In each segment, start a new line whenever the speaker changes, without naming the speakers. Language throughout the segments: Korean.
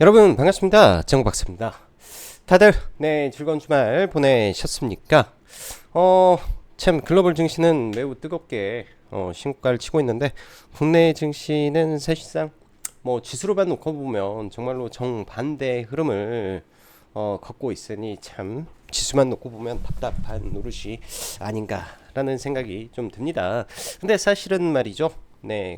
여러분 반갑습니다. 정박사입니다. 다들 즐거운 주말 보내셨습니까? 참 글로벌 증시는 매우 뜨겁게 신고가를 치고 있는데 국내 증시는 사실상 지수로만 놓고 보면 정말로 정반대 흐름을 걷고 있으니 참 지수만 놓고 보면 답답한 노릇이 아닌가라는 생각이 좀 듭니다. 근데 사실은 말이죠.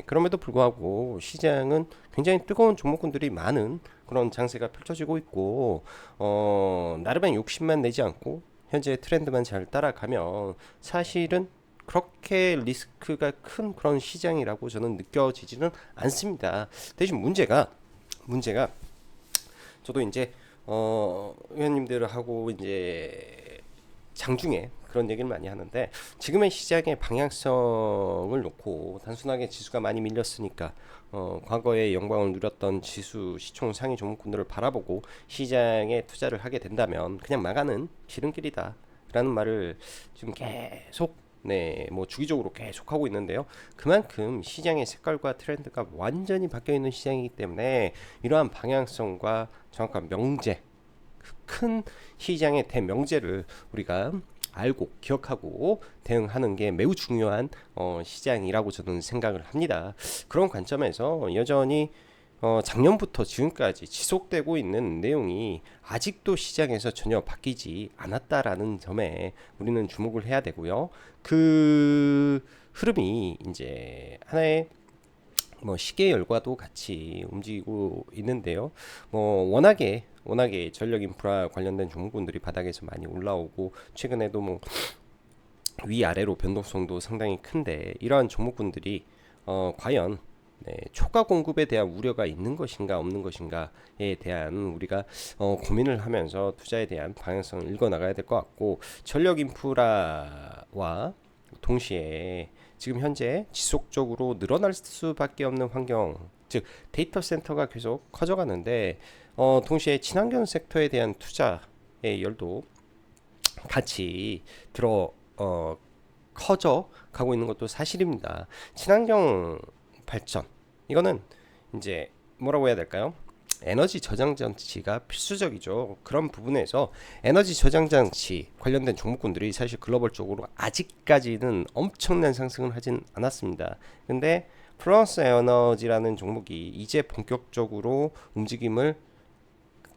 그럼에도 불구하고 시장은 굉장히 뜨거운 종목군들이 많은 그런 장세가 펼쳐지고 있고, 나름의 욕심만 내지 않고 현재 트렌드만 잘 따라가면 사실은 그렇게 리스크가 큰 그런 시장이라고 저는 느껴지지는 않습니다. 대신 문제가 저도 이제 의원님들하고 이제 장중에 그런 얘기를 많이 하는데, 지금의 시장의 방향성을 놓고 단순하게 지수가 많이 밀렸으니까 과거에 영광을 누렸던 지수 시총 상위 종목군들을 바라보고 시장에 투자를 하게 된다면 그냥 망하는 지름길이다 라는 말을 지금 계속 주기적으로 계속 하고 있는데요. 그만큼 시장의 색깔과 트렌드가 완전히 바뀌어 있는 시장이기 때문에 이러한 방향성과 정확한 명제, 큰 시장의 대명제를 우리가 알고 기억하고 대응하는 게 매우 중요한 시장이라고 저는 생각을 합니다. 그런 관점에서 여전히 작년부터 지금까지 지속되고 있는 내용이 아직도 시장에서 전혀 바뀌지 않았다라는 점에 우리는 주목을 해야 되고요. 그 흐름이 이제 하나의 시계 열과도 같이 움직이고 있는데요. 워낙에 전력 인프라 관련된 종목군들이 바닥에서 많이 올라오고, 최근에도 위아래로 변동성도 상당히 큰데, 이러한 종목군들이 과연 초과 공급에 대한 우려가 있는 것인가 없는 것인가에 대한 우리가 고민을 하면서 투자에 대한 방향성을 읽어 나가야 될 것 같고, 전력 인프라와 동시에 지금 현재 지속적으로 늘어날 수밖에 없는 환경, 즉 데이터 센터가 계속 커져가는데, 동시에 친환경 섹터에 대한 투자의 열도 같이 커져 가고 있는 것도 사실입니다. 친환경 발전, 이거는 이제 뭐라고 해야 될까요? 에너지 저장 장치가 필수적이죠. 그런 부분에서 에너지 저장 장치 관련된 종목군들이 사실 글로벌적으로 아직까지는 엄청난 상승을 하진 않았습니다. 근데 플러스 에너지라는 종목이 이제 본격적으로 움직임을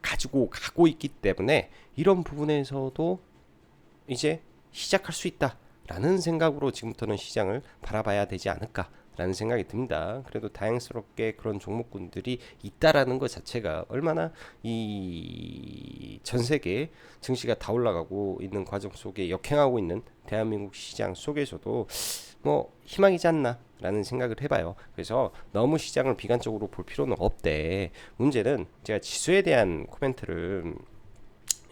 가지고 가고 있기 때문에 이런 부분에서도 이제 시작할 수 있다라는 생각으로 지금부터는 시장을 바라봐야 되지 않을까 라는 생각이 듭니다. 그래도 다행스럽게 그런 종목군들이 있다라는 것 자체가 얼마나 이 전 세계 증시가 다 올라가고 있는 과정 속에 역행하고 있는 대한민국 시장 속에서도 희망이지 않나 라는 생각을 해봐요. 그래서 너무 시장을 비관적으로 볼 필요는 없대. 문제는 제가 지수에 대한 코멘트를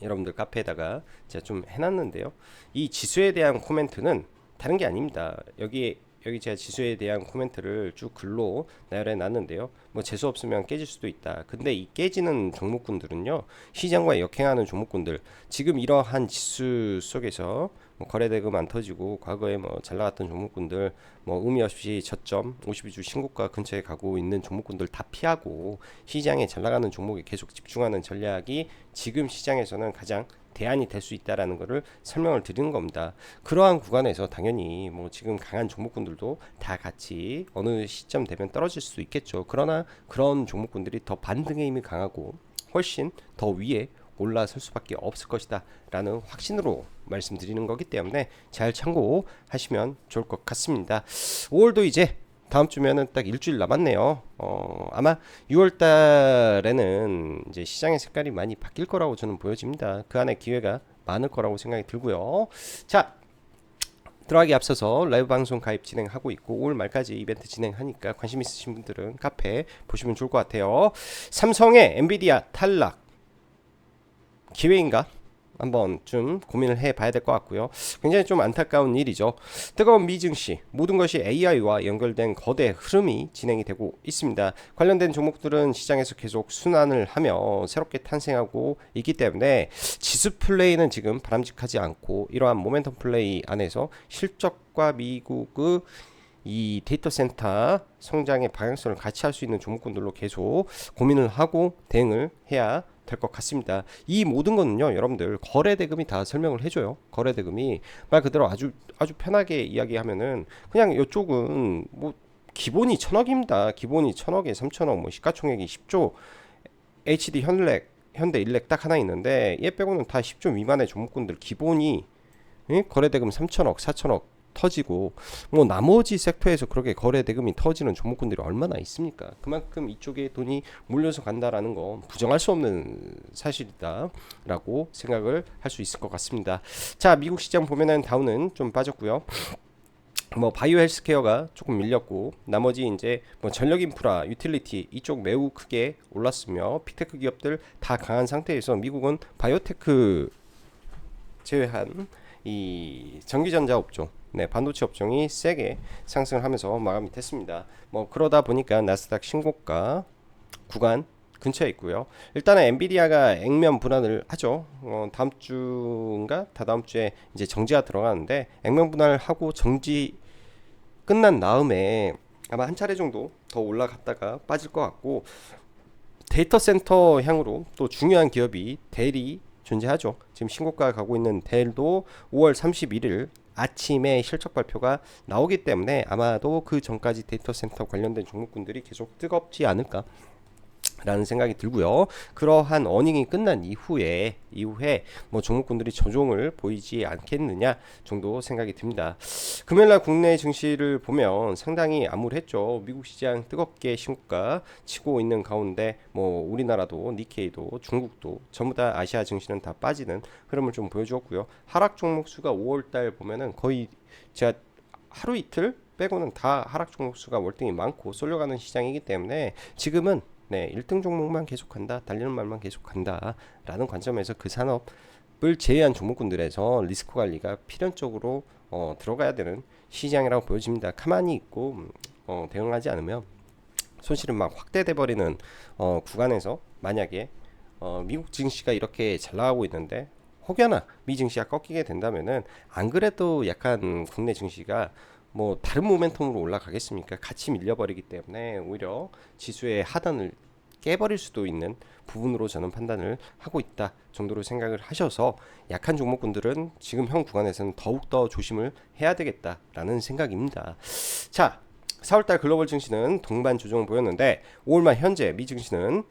여러분들 카페에다가 제가 좀 해놨는데요. 이 지수에 대한 코멘트는 다른 게 아닙니다. 여기 제가 지수에 대한 코멘트를 쭉 글로 나열해 놨는데요. 재수 없으면 깨질 수도 있다. 근데 이 깨지는 종목군들은요, 시장과 역행하는 종목군들, 지금 이러한 지수 속에서 거래대금 안 터지고 과거에 잘 나갔던 종목군들, 의미 없이 저점 52주 신고가 근처에 가고 있는 종목군들 다 피하고 시장에 잘 나가는 종목에 계속 집중하는 전략이 지금 시장에서는 가장 대안이 될 수 있다라는 것을 설명을 드리는 겁니다. 그러한 구간에서 당연히 지금 강한 종목군들도 다 같이 어느 시점 되면 떨어질 수도 있겠죠. 그러나 그런 종목군들이 더 반등의 힘이 강하고 훨씬 더 위에 올라설 수밖에 없을 것이다 라는 확신으로 말씀드리는 거기 때문에 잘 참고하시면 좋을 것 같습니다. 5월도 이제 다음 주면은 딱 일주일 남았네요. 아마 6월 달에는 이제 시장의 색깔이 많이 바뀔 거라고 저는 보여집니다. 그 안에 기회가 많을 거라고 생각이 들고요. 자, 들어가기 앞서서 라이브 방송 가입 진행하고 있고 5월 말까지 이벤트 진행하니까 관심 있으신 분들은 카페 보시면 좋을 것 같아요. 삼성의 엔비디아 탈락 기회인가? 한번 좀 고민을 해봐야 될 것 같고요. 굉장히 좀 안타까운 일이죠. 뜨거운 미증시, 모든 것이 AI와 연결된 거대 흐름이 진행이 되고 있습니다. 관련된 종목들은 시장에서 계속 순환을 하며 새롭게 탄생하고 있기 때문에 지수 플레이는 지금 바람직하지 않고, 이러한 모멘텀 플레이 안에서 실적과 미국의 이 데이터 센터 성장의 방향성을 같이 할 수 있는 종목군들로 계속 고민을 하고 대응을 해야 될 것 같습니다. 이 모든 거는요, 여러분들 거래 대금이 다 설명을 해줘요. 거래 대금이 말 그대로 아주 편하게 이야기하면은 그냥 이쪽은 뭐 기본이 1,000억입니다. 기본이 1,000억에 3,000억, 뭐 시가총액이 10조, HD 현대일렉 딱 하나 있는데 얘 빼고는 다 10조 미만의 종목군들 기본이 거래 대금 3,000억, 4,000억 터지고 뭐 나머지 섹터에서 그렇게 거래 대금이 터지는 종목군들이 얼마나 있습니까? 그만큼 이쪽에 돈이 몰려서 간다라는 거 부정할 수 없는 사실이다라고 생각을 할 수 있을 것 같습니다. 자, 미국 시장 보면은 다우는 좀 빠졌고요. 뭐 바이오 헬스케어가 조금 밀렸고 나머지 이제 뭐 전력 인프라, 유틸리티 이쪽 매우 크게 올랐으며 빅테크 기업들 다 강한 상태에서 미국은 바이오테크 제외한 이 전기전자 업종, 네, 반도체 업종이 세게 상승을 하면서 마감이 됐습니다. 뭐 그러다 보니까 나스닥 신고가 구간 근처에 있고요. 일단은 엔비디아가 액면 분할을 하죠. 다음 주인가 다다음 주에 이제 정지가 들어가는데 액면 분할을 하고 정지 끝난 다음에 아마 한 차례 정도 더 올라갔다가 빠질 것 같고 데이터 센터 향으로 또 중요한 기업이 델이 존재하죠. 지금 신고가 가고 있는 델도 5월 31일 아침에 실적 발표가 나오기 때문에 아마도 그 전까지 데이터 센터 관련된 종목군들이 계속 뜨겁지 않을까 라는 생각이 들고요. 그러한 어닝이 끝난 이후에 뭐 종목군들이 조정을 보이지 않겠느냐 정도 생각이 듭니다. 금요일날 국내 증시를 보면 상당히 암울했죠. 미국 시장 뜨겁게 신고가 치고 있는 가운데 뭐 우리나라도 니케이도 중국도 전부 다 아시아 증시는 다 빠지는 흐름을 좀 보여주었고요. 하락 종목 수가 5월달 보면은 거의 제가 하루 이틀 빼고는 다 하락 종목 수가 월등히 많고 쏠려가는 시장이기 때문에 지금은 네, 1등 종목만 계속 간다, 달리는 말만 계속 간다 라는 관점에서 그 산업을 제외한 종목군들에서 리스크 관리가 필연적으로 들어가야 되는 시장이라고 보여집니다. 가만히 있고 대응하지 않으면 손실은 막 확대돼 버리는 구간에서 만약에 미국 증시가 이렇게 잘 나가고 있는데 혹여나 미 증시가 꺾이게 된다면은 안 그래도 약간 국내 증시가 뭐 다른 모멘텀으로 올라가겠습니까? 같이 밀려버리기 때문에 오히려 지수의 하단을 깨버릴 수도 있는 부분으로 저는 판단을 하고 있다 정도로 생각을 하셔서 약한 종목군들은 지금 현 구간에서는 더욱더 조심을 해야 되겠다라는 생각입니다. 자, 4월달 글로벌 증시는 동반 조정을 보였는데 5월 말 현재 미 증시는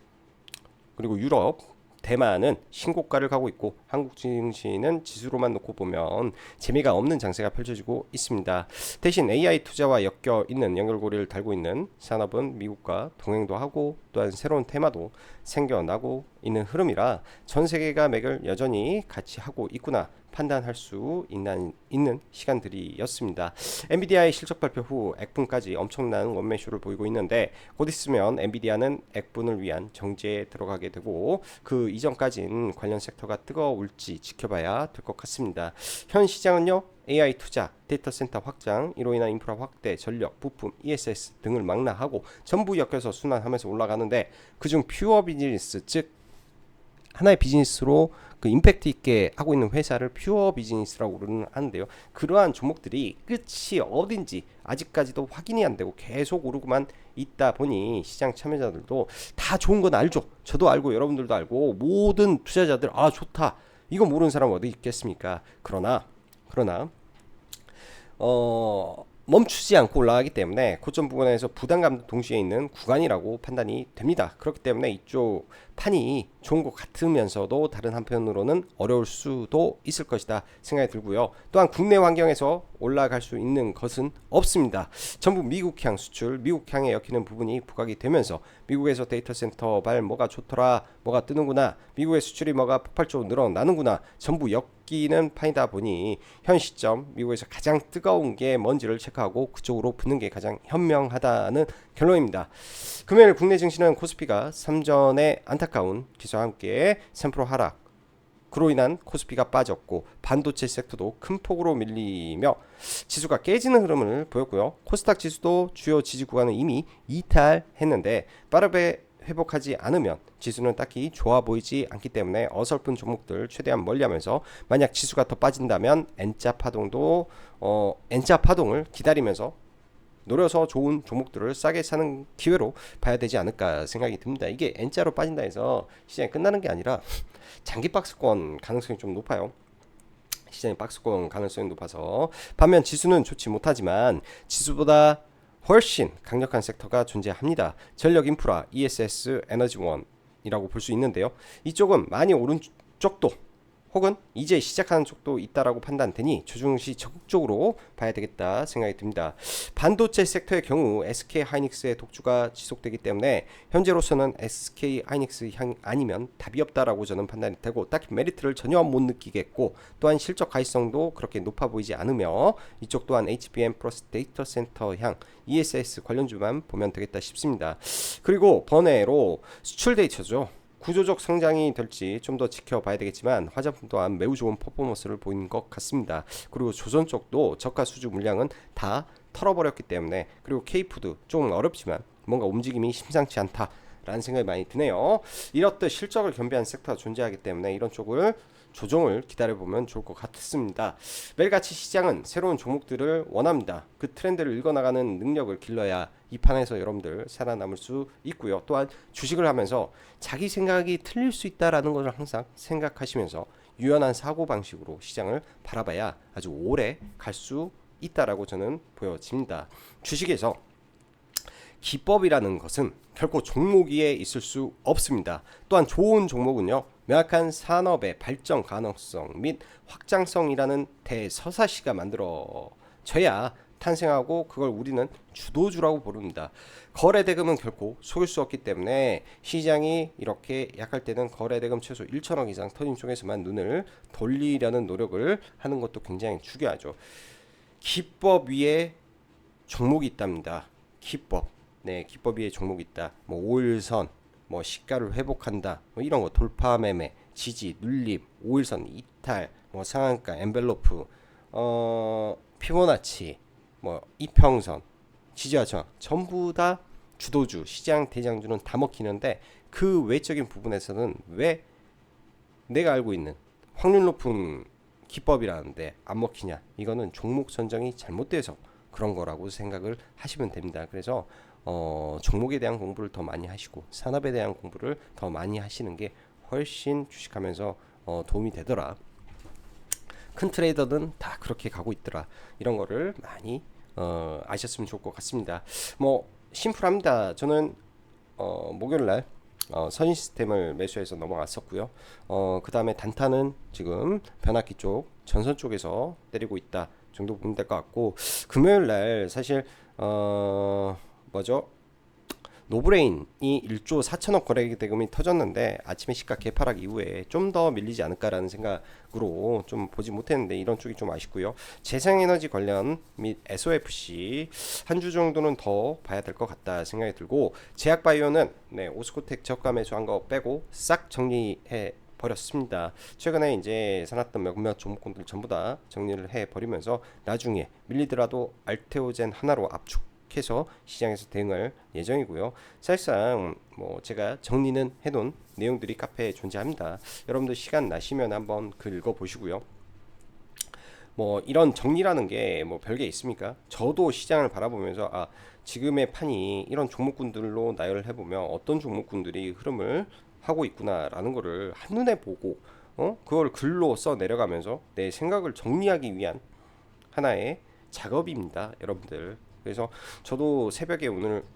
그리고 유럽 대만은 신고가를 가고 있고 한국 증시는 지수로만 놓고 보면 재미가 없는 장세가 펼쳐지고 있습니다. 대신 AI 투자와 엮여 있는 연결고리를 달고 있는 산업은 미국과 동행도 하고 또한 새로운 테마도 생겨나고 있는 흐름이라 전 세계가 맥을 여전히 같이 하고 있구나 판단할 수 있는 시간들이었습니다. 엔비디아의 실적 발표 후 액분까지 엄청난 원매쇼를 보이고 있는데 곧 있으면 엔비디아는 액분을 위한 정제에 들어가게 되고 그 이전까지는 관련 섹터가 뜨거울지 지켜봐야 될 것 같습니다. 현 시장은요. AI 투자, 데이터 센터 확장, 이로 인한 인프라 확대, 전력, 부품, ESS 등을 망라하고 전부 엮여서 순환하면서 올라가는데 그중 퓨어 비즈니스 즉 하나의 비즈니스로 그 임팩트 있게 하고 있는 회사를 퓨어 비즈니스라고 하는데요. 그러한 종목들이 끝이 어딘지 아직까지도 확인이 안 되고 계속 오르고만 있다 보니 시장 참여자들도 다 좋은 건 알죠. 저도 알고 여러분들도 알고 모든 투자자들 아 좋다. 이거 모르는 사람 어디 있겠습니까? 그러나 멈추지 않고 올라가기 때문에 고점 부분에서 부담감도 동시에 있는 구간이라고 판단이 됩니다. 그렇기 때문에 이쪽 판이 좋은 것 같으면서도 다른 한편으로는 어려울 수도 있을 것이다 생각이 들고요. 또한 국내 환경에서 올라갈 수 있는 것은 없습니다. 전부 미국향 수출, 미국향에 엮이는 부분이 부각이 되면서 미국에서 데이터 센터 발 뭐가 좋더라, 뭐가 뜨는구나, 미국의 수출이 뭐가 폭발적으로 늘어나는구나 전부 엮이는 판이다 보니 현 시점 미국에서 가장 뜨거운 게 뭔지를 체크하고 그쪽으로 붙는 게 가장 현명하다는 결론입니다. 금요일 국내 증시는 코스피가 3전의 안타까운 기사와 함께 3% 하락, 그로 인한 코스피가 빠졌고 반도체 섹터도 큰 폭으로 밀리며 지수가 깨지는 흐름을 보였고요. 코스닥 지수도 주요 지지 구간을 이미 이탈했는데 빠르게 회복하지 않으면 지수는 딱히 좋아 보이지 않기 때문에 어설픈 종목들 최대한 멀리하면서 만약 지수가 더 빠진다면 N자 파동을 기다리면서 노려서 좋은 종목들을 싸게 사는 기회로 봐야 되지 않을까 생각이 듭니다. 이게 N자로 빠진다 해서 시장이 끝나는 게 아니라 장기 박스권 가능성이 좀 높아요. 시장의 박스권 가능성이 높아서 반면 지수는 좋지 못하지만 지수보다 훨씬 강력한 섹터가 존재합니다. 전력 인프라, ESS, 에너지원이라고 볼 수 있는데요. 이쪽은 많이 오른 쪽도 혹은 이제 시작하는 쪽도 있다라고 판단되니 조중시 적극적으로 봐야 되겠다 생각이 듭니다. 반도체 섹터의 경우 SK 하이닉스의 독주가 지속되기 때문에 현재로서는 SK 하이닉스 향 아니면 답이 없다라고 저는 판단이 되고 딱히 메리트를 전혀 못 느끼겠고 또한 실적 가시성도 그렇게 높아 보이지 않으며 이쪽 또한 HBM 플러스 데이터 센터 향 ESS 관련주만 보면 되겠다 싶습니다. 그리고 번외로 수출 데이터죠. 구조적 성장이 될지 좀 더 지켜봐야 되겠지만 화장품 또한 매우 좋은 퍼포먼스를 보이는 것 같습니다. 그리고 조선 쪽도 저가 수주 물량은 다 털어버렸기 때문에 그리고 K푸드 조금 어렵지만 뭔가 움직임이 심상치 않다라는 생각이 많이 드네요. 이렇듯 실적을 겸비한 섹터가 존재하기 때문에 이런 쪽을 조정을 기다려보면 좋을 것 같습니다. 매일같이 시장은 새로운 종목들을 원합니다. 그 트렌드를 읽어나가는 능력을 길러야 이 판에서 여러분들 살아남을 수 있고요. 또한 주식을 하면서 자기 생각이 틀릴 수 있다라는 것을 항상 생각하시면서 유연한 사고방식으로 시장을 바라봐야 아주 오래 갈 수 있다라고 저는 보여집니다. 주식에서 기법이라는 것은 결코 종목 위에 있을 수 없습니다. 또한 좋은 종목은요, 명확한 산업의 발전 가능성 및 확장성이라는 대서사시가 만들어져야 탄생하고 그걸 우리는 주도주라고 부릅니다. 거래대금은 결코 속일 수 없기 때문에 시장이 이렇게 약할 때는 거래대금 최소 1천억 이상 터진 쪽에서만 눈을 돌리려는 노력을 하는 것도 굉장히 중요하죠. 기법 위에 종목이 있답니다. 기법. 네, 기법 위에 종목이 있다. 뭐 5일선, 뭐 시가를 회복한다. 뭐 이런 거 돌파 매매, 지지, 눌림, 5일선 이탈, 뭐 상한가, 엔벨로프, 피보나치, 뭐 이평선, 지지와 저항 전부 다 주도주, 시장 대장주는 다 먹히는데 그 외적인 부분에서는 왜 내가 알고 있는 확률 높은 기법이라는데 안 먹히냐? 이거는 종목 선정이 잘못돼서 그런 거라고 생각을 하시면 됩니다. 그래서 종목에 대한 공부를 더 많이 하시고 산업에 대한 공부를 더 많이 하시는 게 훨씬 주식하면서 도움이 되더라. 큰 트레이더는 다 그렇게 가고 있더라. 이런 거를 많이 아셨으면 좋을 것 같습니다. 뭐 심플합니다. 저는 목요일날 선인 시스템을 매수해서 넘어갔었고요. 그 다음에 단타는 지금 변압기 쪽 전선 쪽에서 때리고 있다 정도 보면 될 것 같고, 금요일날 사실 뭐죠? 노브레인이 1조 4천억 거래 대금이 터졌는데 아침에 시가 개파락 이후에 좀 더 밀리지 않을까라는 생각으로 좀 보지 못했는데 이런 쪽이 좀 아쉽고요. 재생에너지 관련 및 SOFC 한 주 정도는 더 봐야 될 것 같다 생각이 들고, 제약바이오는 네, 오스코텍 저가 매수한 거 빼고 싹 정리해 버렸습니다. 최근에 이제 사놨던 몇몇 종목군들 전부 다 정리를 해 버리면서 나중에 밀리더라도 알테오젠 하나로 압축해서 시장에서 대응할 예정이고요. 사실상 뭐 제가 정리는 해놓은 내용들이 카페에 존재합니다. 여러분들 시간 나시면 한번 글 읽어 보시고요. 뭐 이런 정리라는 게 뭐 별게 있습니까? 저도 시장을 바라보면서 지금의 판이 이런 종목군들로 나열을 해보면 어떤 종목군들이 흐름을 하고 있구나라는 거를 한눈에 보고 그걸 글로 써 내려가면서 내 생각을 정리하기 위한 하나의 작업입니다, 여러분들. 그래서 저도 새벽에 오늘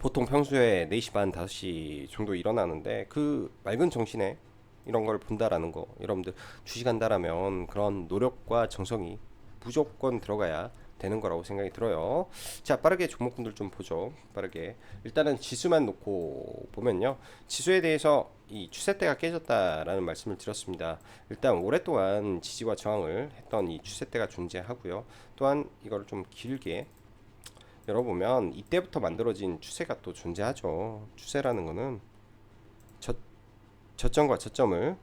보통 평소에 4시 반 5시 정도 일어나는데 그 맑은 정신에 이런 걸 본다라는 거, 여러분들 주식한다라면 그런 노력과 정성이 무조건 들어가야 되는 거라고 생각이 들어요. 자, 빠르게 종목군들 좀 보죠. 빠르게 일단은 지수만 놓고 보면요, 지수에 대해서 이 추세대가 깨졌다라는 말씀을 드렸습니다. 일단 오랫동안 지지와 저항을 했던 이 추세대가 존재하고요. 또한 이걸 좀 길게 열어보면 이때부터 만들어진 추세가 또 존재하죠. 추세라는 거는 저점과 저점을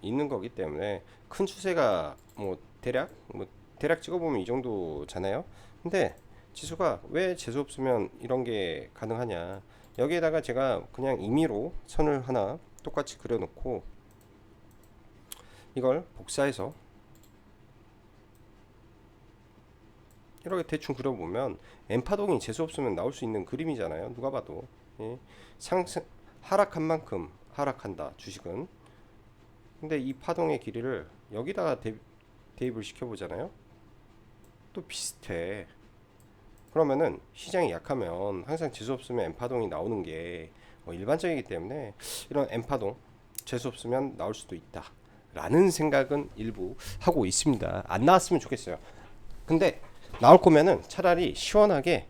있는 거기 때문에 큰 추세가 뭐 대략 찍어보면 이 정도잖아요. 근데 지수가 왜 재수 없으면 이런 게 가능하냐? 여기에다가 제가 그냥 임의로 선을 하나 똑같이 그려놓고 이걸 복사해서 이렇게 대충 그려보면 N파동이 재수없으면 나올 수 있는 그림이잖아요. 누가 봐도. 예. 상승 하락한 만큼 하락한다 주식은. 근데 이 파동의 길이를 여기다가 대입을 시켜보잖아요. 또 비슷해. 그러면은 시장이 약하면 항상 재수없으면 N파동이 나오는 게 일반적이기 때문에 이런 N파동 재수없으면 나올 수도 있다 라는 생각은 일부 하고 있습니다. 안 나왔으면 좋겠어요. 근데 나올 거면은 차라리 시원하게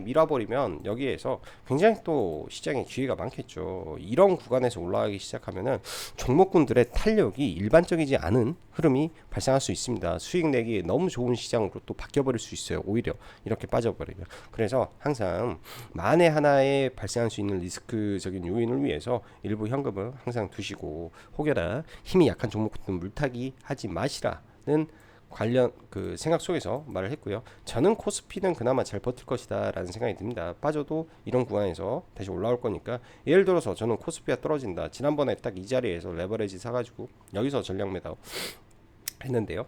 밀어버리면 여기에서 굉장히 또 시장에 기회가 많겠죠. 이런 구간에서 올라가기 시작하면은 종목군들의 탄력이 일반적이지 않은 흐름이 발생할 수 있습니다. 수익 내기에 너무 좋은 시장으로 또 바뀌어버릴 수 있어요. 오히려 이렇게 빠져버리면. 그래서 항상 만에 하나에 발생할 수 있는 리스크적인 요인을 위해서 일부 현금을 항상 두시고, 혹여나 힘이 약한 종목군들 물타기 하지 마시라는 관련 그 생각 속에서 말을 했고요. 저는 코스피는 그나마 잘 버틸 것이다 라는 생각이 듭니다. 빠져도 이런 구간에서 다시 올라올 거니까. 예를 들어서 저는 코스피가 떨어진다, 지난번에 딱 이 자리에서 레버리지 사가지고 여기서 전략 매도 했는데요.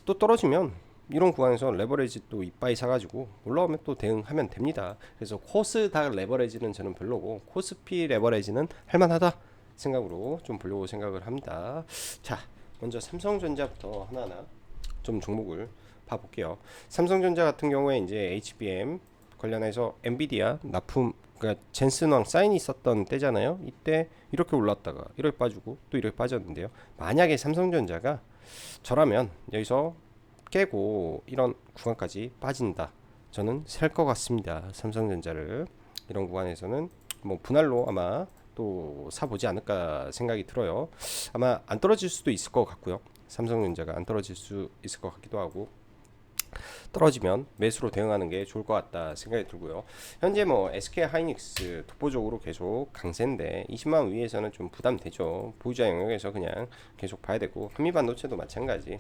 또 떨어지면 이런 구간에서 레버리지 또 이빠이 사가지고 올라오면 또 대응하면 됩니다. 그래서 코스닥 레버리지는 저는 별로고 코스피 레버리지는 할만하다 생각으로 좀 보려고 생각을 합니다. 자, 먼저 삼성전자부터 하나하나 좀 종목을 봐볼게요. 삼성전자 같은 경우에 이제 HBM 관련해서 엔비디아 납품, 그러니까 젠슨왕 사인이 있었던 때잖아요. 이때 이렇게 올랐다가 이렇게 빠지고 또 이렇게 빠졌는데요. 만약에 삼성전자가 저라면 여기서 깨고 이런 구간까지 빠진다, 저는 살 것 같습니다. 삼성전자를 이런 구간에서는 뭐 분할로 아마 또 사보지 않을까 생각이 들어요. 아마 안 떨어질 수도 있을 것 같고요. 삼성전자가 안 떨어질 수 있을 것 같기도 하고, 떨어지면 매수로 대응하는 게 좋을 것 같다 생각이 들고요. 현재 뭐 SK 하이닉스 독보적으로 계속 강세인데 20만 위에서는 좀 부담되죠. 보유자 영역에서 그냥 계속 봐야 되고, 한미반도체도 마찬가지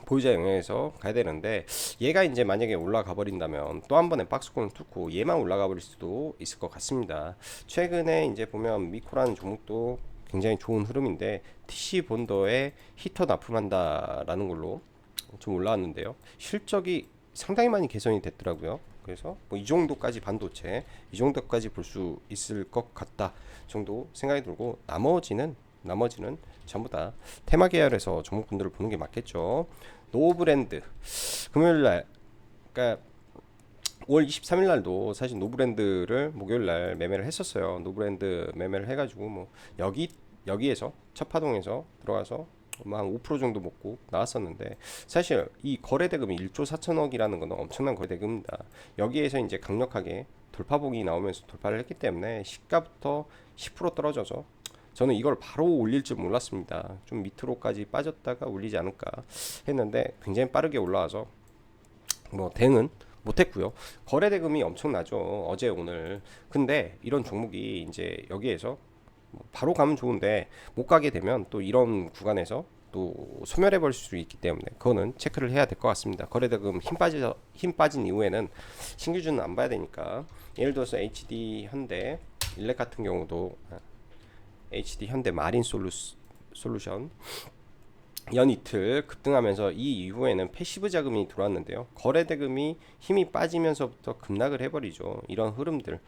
보유자 영역에서 가야 되는데, 얘가 이제 만약에 올라가 버린다면 또 한 번에 박스권을 뚫고 얘만 올라가 버릴 수도 있을 것 같습니다. 최근에 이제 보면 미코라는 종목도 굉장히 좋은 흐름인데 TC 본더에 히터 납품한다라는 걸로 좀 올라왔는데요. 실적이 상당히 많이 개선이 됐더라고요. 그래서 뭐 이 정도까지 반도체, 이 정도까지 볼 수 있을 것 같다 정도 생각이 들고, 나머지는 전부 다 테마 계열에서 종목분들을 보는 게 맞겠죠. 노브랜드 금요일날, 그러니까 5월 23일 날도 사실 노브랜드를 목요일 날 매매를 했었어요. 노브랜드 매매를 해가지고 뭐 여기에서 첫 파동에서 들어가서 한5% 정도 먹고 나왔었는데, 사실 이 거래 대금이 1조 4천억이라는 건 엄청난 거래 대금입니다. 여기에서 이제 강력하게 돌파봉이 나오면서 돌파를 했기 때문에 시가부터 10% 떨어져서 저는 이걸 바로 올릴 줄 몰랐습니다. 좀 밑으로까지 빠졌다가 올리지 않을까 했는데 굉장히 빠르게 올라와서 뭐 대응은 못했고요. 거래 대금이 엄청나죠, 어제 오늘. 근데 이런 종목이 이제 여기에서 바로 가면 좋은데 못 가게 되면 또 이런 구간에서 또 소멸해 버릴 수 있기 때문에 그거는 체크를 해야 될 것 같습니다. 거래대금 힘 빠진 이후에는 신규주는 안 봐야 되니까. 예를 들어서 HD 현대 일렉 같은 경우도 HD 현대 마린 솔루션 연이틀 급등하면서 이 이후에는 패시브 자금이 들어왔는데요. 거래 대금이 힘이 빠지면서부터 급락을 해버리죠. 이런 흐름들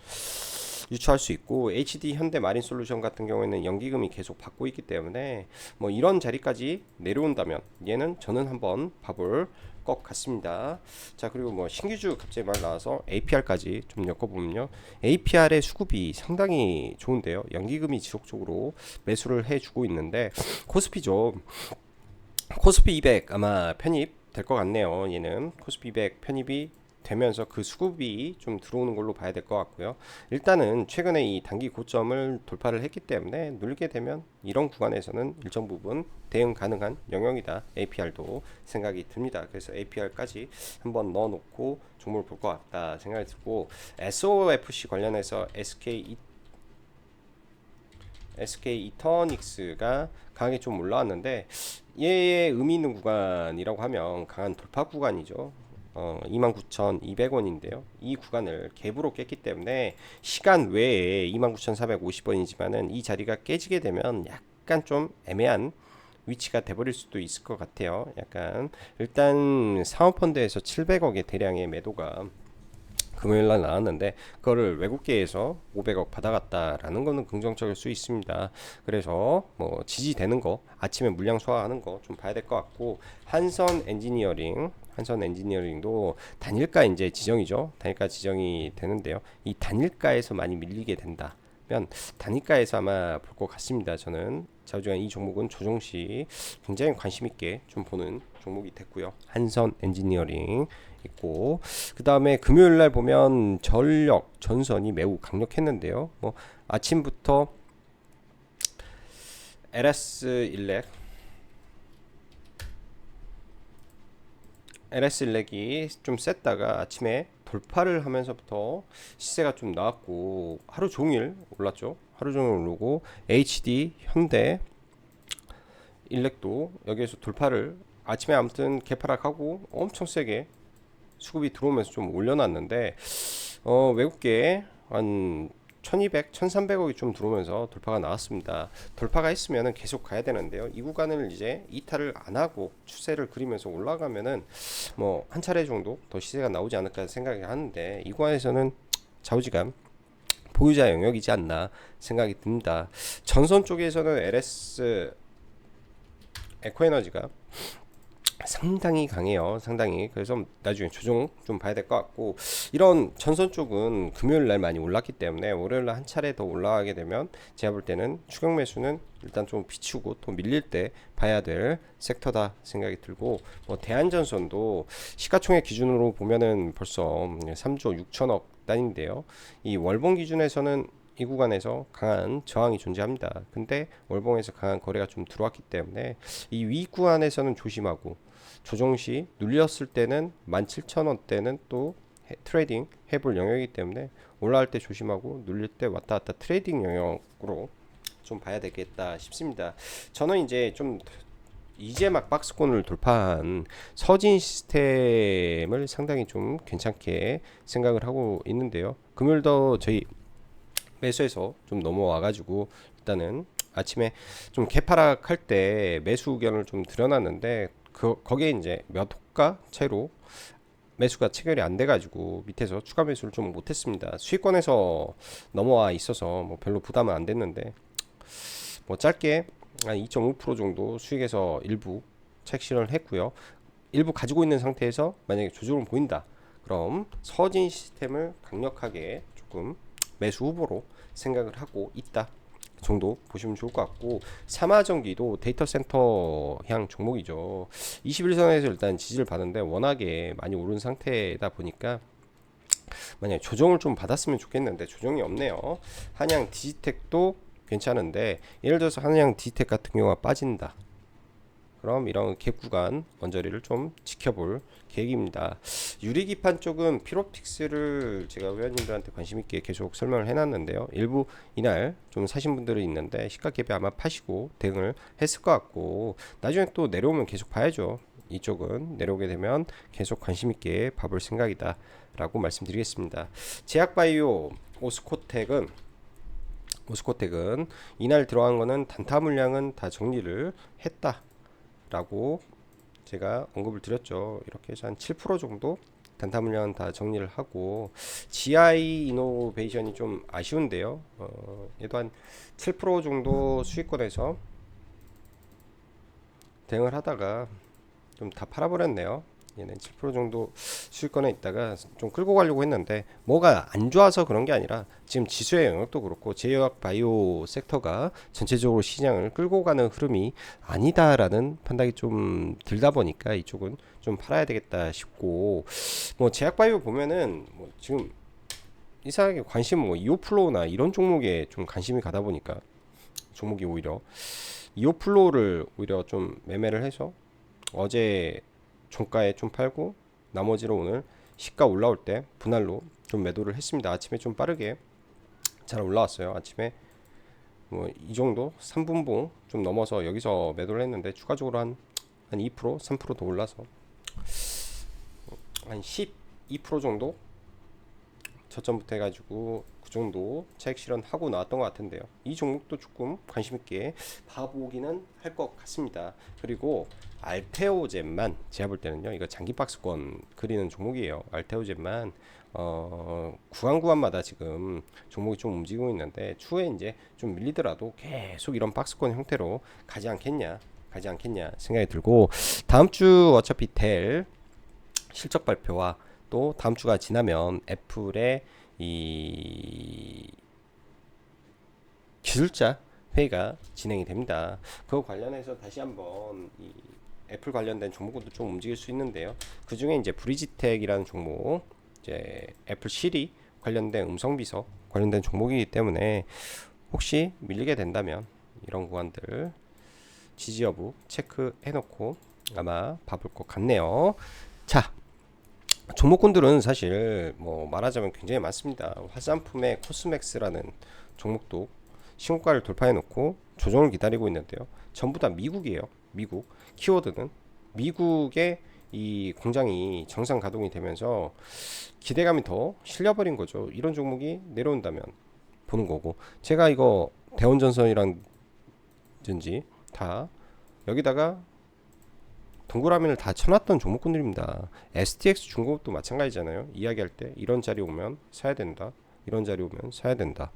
유추할 수 있고, HD 현대 마린 솔루션 같은 경우에는 연기금이 계속 받고 있기 때문에 뭐 이런 자리까지 내려온다면 얘는 저는 한번 봐볼 것 같습니다. 자, 그리고 뭐 신규주 갑자기 말 나와서 APR까지 좀 엮어보면요, APR의 수급이 상당히 좋은데요. 연기금이 지속적으로 매수를 해주고 있는데 코스피죠. 코스피 200 아마 편입 될 것 같네요. 얘는 코스피 200 편입이 되면서 그 수급이 좀 들어오는 걸로 봐야 될 것 같고요. 일단은 최근에 이 단기 고점을 돌파를 했기 때문에 눌게 되면 이런 구간에서는 일정 부분 대응 가능한 영역이다, APR도 생각이 듭니다. 그래서 APR까지 한번 넣어놓고 종목을 볼 것 같다 생각이 들고, SOFC 관련해서 SK 이터닉스가 강하게 좀 올라왔는데 얘의 의미 있는 구간이라고 하면 강한 돌파 구간이죠. 29,200원인데요. 이 구간을 갭으로 깼기 때문에 시간 외에 29,450원이지만은 이 자리가 깨지게 되면 약간 좀 애매한 위치가 돼버릴 수도 있을 것 같아요. 약간 일단 사모펀드에서 700억의 대량의 매도가 금요일날 나왔는데 그거를 외국계에서 500억 받아갔다라는 거는 긍정적일 수 있습니다. 그래서 뭐 지지되는 거 아침에 물량 소화하는 거 좀 봐야 될 것 같고 한선 엔지니어링도 단일가 이제 지정이죠. 단일가 지정이 되는데요. 이 단일가에서 많이 밀리게 된다. 면 단일가에서 아마 볼 것 같습니다. 저는 자주간 이 종목은 조정 시 굉장히 관심 있게 좀 보는 종목이 됐고요. 한선 엔지니어링 있고 그 다음에 금요일 날 보면 전력 전선이 매우 강력했는데요. 뭐 아침부터 LS 일렉이 좀 셌다가 아침에 돌파를 하면서부터 시세가 좀 나왔고 하루 종일 올랐죠. 하루 종일 오르고 HD 현대 일렉도 여기에서 돌파를 아침에 아무튼 개파락하고 엄청 세게 수급이 들어오면서 좀 올려놨는데 외국계 한 1200, 1300억이 좀 들어오면서 돌파가 나왔습니다. 돌파가 있으면 계속 가야 되는데요. 이 구간을 이제 이탈을 안 하고 추세를 그리면서 올라가면은 뭐 한 차례 정도 더 시세가 나오지 않을까 생각이 하는데 이 구간에서는 좌우지간 보유자 영역이지 않나 생각이 듭니다. 전선 쪽에서는 LS 에코에너지가 상당히 강해요. 상당히. 그래서 나중에 조정 좀 봐야 될 것 같고 이런 전선 쪽은 금요일 날 많이 올랐기 때문에 월요일 날 한 차례 더 올라가게 되면 제가 볼 때는 추격 매수는 일단 좀 비추고 또 밀릴 때 봐야 될 섹터다 생각이 들고 뭐 대한전선도 시가총액 기준으로 보면은 벌써 3조 6천억 단인데요. 이 월봉 기준에서는 이 구간에서 강한 저항이 존재합니다. 근데 월봉에서 강한 거래가 좀 들어왔기 때문에 이 위 구간에서는 조심하고 조정 시 눌렸을 때는 17,000원대는 또 트레이딩 해볼 영역이기 때문에 올라갈 때 조심하고 눌릴 때 왔다 갔다 트레이딩 영역으로 좀 봐야 되겠다 싶습니다. 저는 이제 막 박스권을 돌파한 서진 시스템을 상당히 좀 괜찮게 생각을 하고 있는데요. 금요일도 저희 매수해서 좀 넘어와가지고 일단은 아침에 좀 개파락할 때 매수 의견을 좀 드려놨는데 거기에 이제 몇 호가 차이로 매수가 체결이 안 돼가지고 밑에서 추가 매수를 좀 못했습니다. 수익권에서 넘어와 있어서 뭐 별로 부담은 안 됐는데 뭐 짧게 한 2.5% 정도 수익에서 일부 착실을 했고요. 일부 가지고 있는 상태에서 만약에 조정을 보인다. 그럼 서진 시스템을 강력하게 조금 매수 후보로 생각을 하고 있다 정도 보시면 좋을 것 같고 삼화전기도 데이터 센터 향 종목이죠. 21선에서 일단 지지를 받는데 워낙에 많이 오른 상태다 보니까 만약에 조정을 좀 받았으면 좋겠는데 조정이 없네요. 한양 디지텍도 괜찮은데 예를 들어서 한양 디지텍 같은 경우가 빠진다. 그럼 이런 갭 구간 언저리를 좀 지켜볼 계획입니다. 유리기판 쪽은 피롭틱스를 제가 회원님들한테 관심 있게 계속 설명을 해놨는데요. 일부 이날 좀 사신 분들이 있는데 시가갭에 아마 파시고 대응을 했을 것 같고 나중에 또 내려오면 계속 봐야죠. 이쪽은 내려오게 되면 계속 관심 있게 봐볼 생각이다 라고 말씀드리겠습니다. 제약바이오 오스코텍은 이날 들어간 거는 단타 물량은 다 정리를 했다 라고 제가 언급을 드렸죠. 이렇게 해서 한 7% 정도 단타 물량은 다 정리를 하고 GI 이노베이션이 좀 아쉬운데요. 얘도 한 7% 정도 수익권에서 대응을 하다가 좀 다 팔아버렸네요. 얘는 7% 정도 수익권에 있다가 좀 끌고 가려고 했는데 뭐가 안 좋아서 그런 게 아니라 지금 지수의 영역도 그렇고 제약 바이오 섹터가 전체적으로 시장을 끌고 가는 흐름이 아니다라는 판단이 좀 들다 보니까 이쪽은 좀 팔아야 되겠다 싶고 뭐 제약 바이오 보면은 뭐 지금 이상하게 관심 뭐 이오플로우나 이런 종목에 좀 관심이 가다 보니까 종목이 오히려 이오플로우를 오히려 좀 매매를 해서 어제 종가에 좀 팔고 나머지로 오늘 시가 올라올 때 분할로 좀 매도를 했습니다. 아침에 좀 빠르게 잘 올라왔어요. 아침에 뭐 이 정도 3분봉 좀 넘어서 여기서 매도를 했는데 추가적으로 한 2%, 3%더 올라서 한 12% 정도 저점부터 해가지고 그 정도 차익 실현하고 나왔던 것 같은데요. 이 종목도 조금 관심 있게 봐보기는 할 것 같습니다. 그리고 알테오젠만 제가 볼 때는요, 이거 장기 박스권 그리는 종목이에요. 알테오젠만 구간마다 지금 종목이 좀 움직이고 있는데 추후에 이제 좀 밀리더라도 계속 이런 박스권 형태로 가지 않겠냐 생각이 들고, 다음 주 어차피 될 실적 발표와 또 다음 주가 지나면 애플의 이 기술자 회의가 진행이 됩니다. 그거 관련해서 다시 한번 이 애플 관련된 종목도 좀 움직일 수 있는데요. 그 중에 이제 브리지텍이라는 종목, 이제 애플 시리 관련된 음성 비서 관련된 종목이기 때문에 혹시 밀리게 된다면 이런 구간들 지지 여부 체크해 놓고 아마 봐볼 것 같네요. 자, 종목군들은 사실 뭐 말하자면 굉장히 많습니다. 화장품의 코스맥스라는 종목도 신고가를 돌파해 놓고 조정을 기다리고 있는데요. 전부 다 미국이에요. 미국. 키워드는 미국의 이 공장이 정상 가동이 되면서 기대감이 더 실려버린 거죠. 이런 종목이 내려온다면 보는 거고, 제가 이거 대원전선이라든지 다 여기다가 동그라미를 다 쳐놨던 종목군들입니다. STX 중공업도 마찬가지잖아요. 이야기할 때 이런 자리 오면 사야 된다, 이런 자리 오면 사야 된다,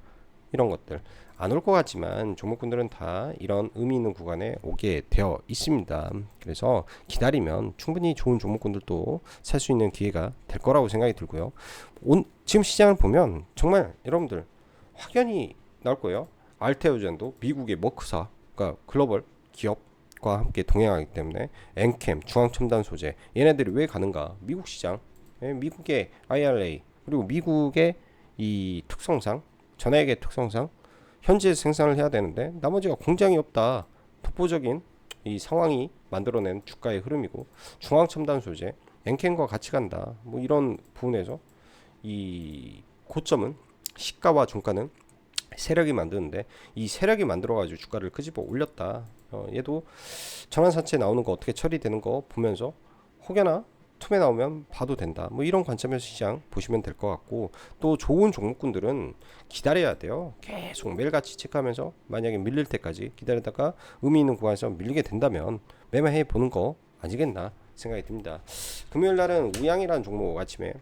이런 것들 안 올 것 같지만 종목군들은 다 이런 의미 있는 구간에 오게 되어 있습니다. 그래서 기다리면 충분히 좋은 종목군들도 살 수 있는 기회가 될 거라고 생각이 들고요. 지금 시장을 보면 정말 여러분들 확연히 나올 거예요. 알테오젠도 미국의 머크사, 그러니까 글로벌 기업과 함께 동행하기 때문에 엔캠, 중앙첨단 소재, 얘네들이 왜 가는가? 미국 시장, 미국의 IRA, 그리고 미국의 이 특성상, 전액의 특성상 현지에 생산을 해야 되는데 나머지가 공장이 없다, 독보적인 이 상황이 만들어낸 주가의 흐름이고, 중앙첨단 소재 엔캠과 같이 간다, 뭐 이런 부분에서 이 고점은 시가와 종가는 세력이 만드는데 이 세력이 만들어가지고 주가를 끄집어 올렸다. 얘도 전환사채 나오는 거 어떻게 처리되는 거 보면서 혹여나 틈에 나오면 봐도 된다. 뭐 이런 관점에서 시장 보시면 될 것 같고, 또 좋은 종목군들은 기다려야 돼요. 계속 매일같이 체크하면서 만약에 밀릴 때까지 기다리다가 의미 있는 구간에서 밀리게 된다면 매매해 보는 거 아니겠나 생각이 듭니다. 금요일 날은 우양이라는 종목 아침에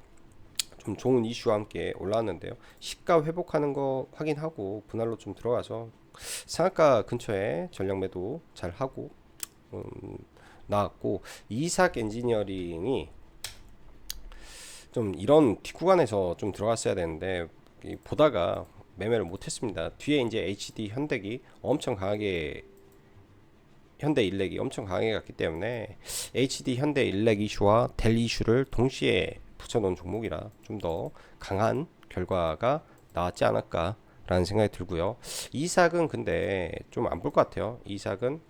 좀 좋은 이슈와 함께 올라왔는데요. 시가 회복하는 거 확인하고 분할로 좀 들어가서 상한가 근처에 전략 매도 잘 하고 나왔고, 이삭 엔지니어링이 좀 이런 뒷구간에서 좀 들어갔어야 되는데 보다가 매매를 못했습니다. 뒤에 이제 HD 현대기 엄청 강하게, 현대 일렉이 엄청 강하게 갔기 때문에 HD 현대 일렉 이슈와 델 이슈를 동시에 붙여놓은 종목이라 좀 더 강한 결과가 나왔지 않을까라는 생각이 들고요. 이삭은 근데 좀 안 볼 것 같아요. 이삭은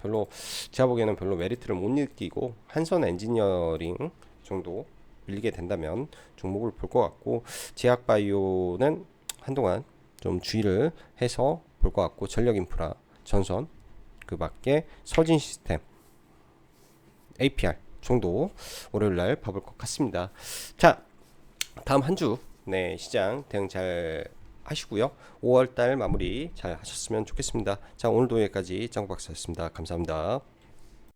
별로, 제가 보기에는 별로 메리트를 못 느끼고 한선 엔지니어링 정도 밀리게 된다면 종목을 볼 것 같고, 제약바이오는 한동안 좀 주의를 해서 볼 것 같고, 전력인프라, 전선, 그 밖에 서진 시스템, APR 정도 월요일날 봐볼 것 같습니다. 자, 다음 한 주 네, 시장 대응 잘 하시고요. 5월달 마무리 잘 하셨으면 좋겠습니다. 자, 오늘도 여기까지 짱박사였습니다. 감사합니다.